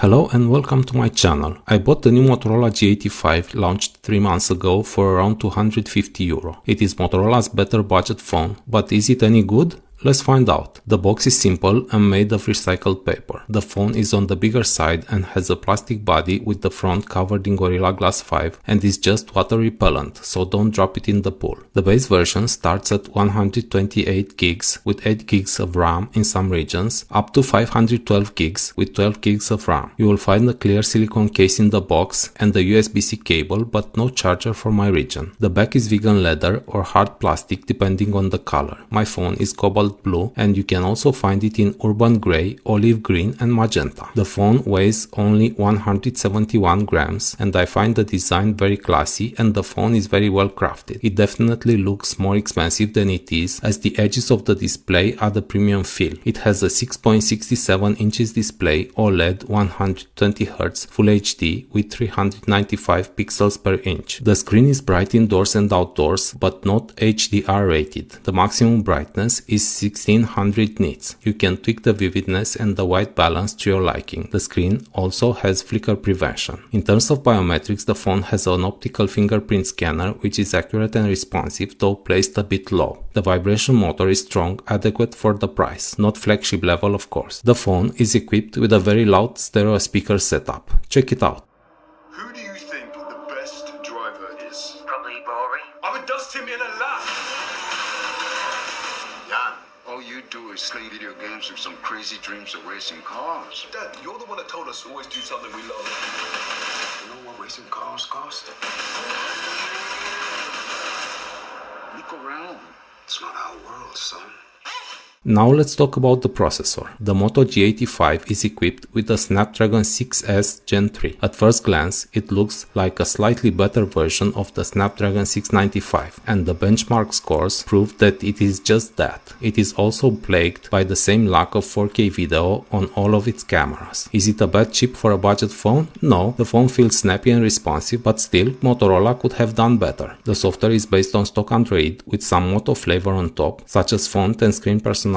Hello and welcome to my channel. I bought the new Motorola G85 launched 3 months ago for around €250. It is Motorola's better budget phone, but is it any good? Let's find out. The box is simple and made of recycled paper. The phone is on the bigger side and has a plastic body with the front covered in Gorilla Glass 5 and is just water repellent, so don't drop it in the pool. The base version starts at 128 gigs with 8 gigs of RAM in some regions, up to 512 gigs with 12 gigs of RAM. You will find a clear silicone case in the box and a USB-C cable, but no charger for my region. The back is vegan leather or hard plastic depending on the color. My phone is cobalt blue and you can also find it in urban gray, olive green and magenta. The phone weighs only 171 grams and I find the design very classy and the phone is very well crafted. It definitely looks more expensive than it is, as the edges of the display are the premium feel. It has a 6.67 inches display, OLED 120Hz Full HD with 395 pixels per inch. The screen is bright indoors and outdoors but not HDR rated. The maximum brightness is 1600 nits. You can tweak the vividness and the white balance to your liking. The screen also has flicker prevention. In terms of biometrics, the phone has an optical fingerprint scanner which is accurate and responsive, though placed a bit low. The vibration motor is strong, adequate for the price, not flagship level of course. The phone is equipped with a very loud stereo speaker setup. Check it out. Who do you think the best driver is? Probably Rory. I would dust him in a lap. Jan, all you do is play video games with some crazy dreams of racing cars. Dad, you're the one that told us to always do something we love. You know what racing cars cost? Look around. It's not our world, son. Now let's talk about the processor. The Moto G85 is equipped with a Snapdragon 6S Gen 3. At first glance, it looks like a slightly better version of the Snapdragon 695, and the benchmark scores prove that it is just that. It is also plagued by the same lack of 4K video on all of its cameras. Is it a bad chip for a budget phone? No, the phone feels snappy and responsive, but still, Motorola could have done better. The software is based on stock Android with some Moto flavor on top, such as font and screen personalization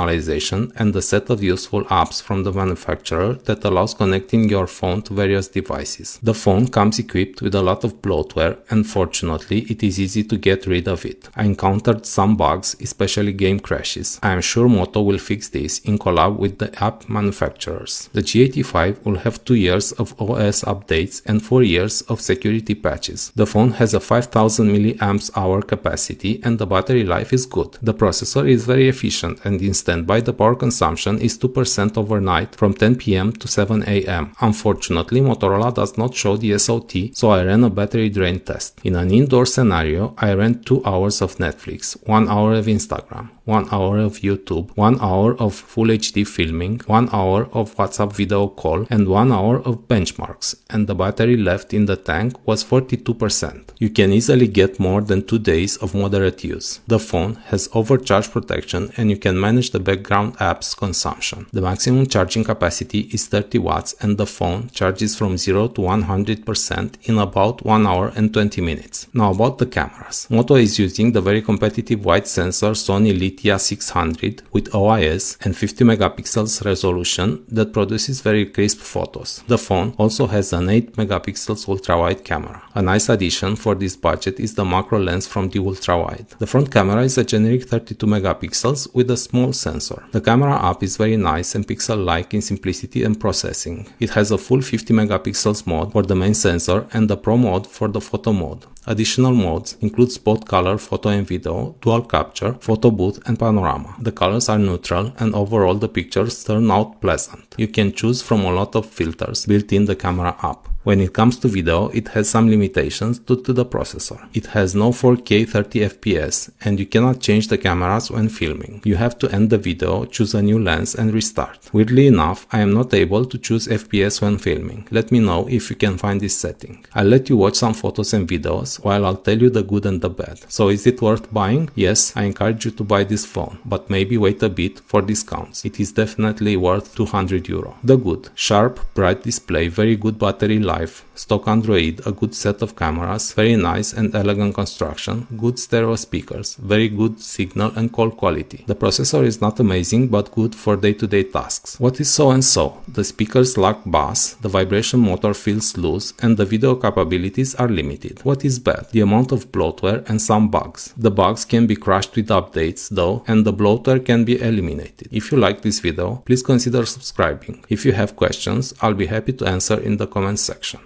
and a set of useful apps from the manufacturer that allows connecting your phone to various devices. The phone comes equipped with a lot of bloatware and fortunately it is easy to get rid of it. I encountered some bugs, especially game crashes. I am sure Moto will fix this in collab with the app manufacturers. The G85 will have 2 years of OS updates and 4 years of security patches. The phone has a 5000 mAh capacity and the battery life is good. The processor is very efficient and in standby the power consumption is 2% overnight from 10 PM to 7 AM. Unfortunately, Motorola does not show the SOT, so I ran a battery drain test. In an indoor scenario, I ran 2 hours of Netflix, 1 hour of Instagram, 1 hour of YouTube, 1 hour of Full HD filming, 1 hour of WhatsApp video call, and 1 hour of benchmarks, and the battery left in the tank was 42%. You can easily get more than 2 days of moderate use. The phone has overcharge protection and you can manage the background apps consumption. The maximum charging capacity is 30 watts and the phone charges from 0 to 100% in about 1 hour and 20 minutes. Now about the cameras. Moto is using the very competitive wide sensor Sony Litia 600 with OIS and 50 megapixels resolution that produces very crisp photos. The phone also has an 8 megapixels ultra-wide camera. A nice addition for this budget is the macro lens from the ultra-wide. The front camera is a generic 32 megapixels with a small sensor. The camera app is very nice and pixel-like in simplicity and processing. It has a full 50 megapixels mode for the main sensor and the Pro mode for the photo mode. Additional modes include spot color, photo and video, dual capture, photo booth and panorama. The colors are neutral and overall the pictures turn out pleasant. You can choose from a lot of filters built in the camera app. When it comes to video, it has some limitations due to the processor. It has no 4K 30 FPS and you cannot change the cameras when filming. You have to end the video, choose a new lens and restart. Weirdly enough, I am not able to choose FPS when filming. Let me know if you can find this setting. I'll let you watch some photos and videos while I'll tell you the good and the bad. So is it worth buying? Yes, I encourage you to buy this phone, but maybe wait a bit for discounts. It is definitely worth €200. The good: sharp, bright display, very good battery life, life, stock Android, a good set of cameras, very nice and elegant construction, good stereo speakers, very good signal and call quality. The processor is not amazing but good for day-to-day tasks. What is so and so? The speakers lack bass, the vibration motor feels loose, and the video capabilities are limited. What is bad? The amount of bloatware and some bugs. The bugs can be crushed with updates though, and the bloatware can be eliminated. If you like this video, please consider subscribing. If you have questions, I'll be happy to answer in the comment section.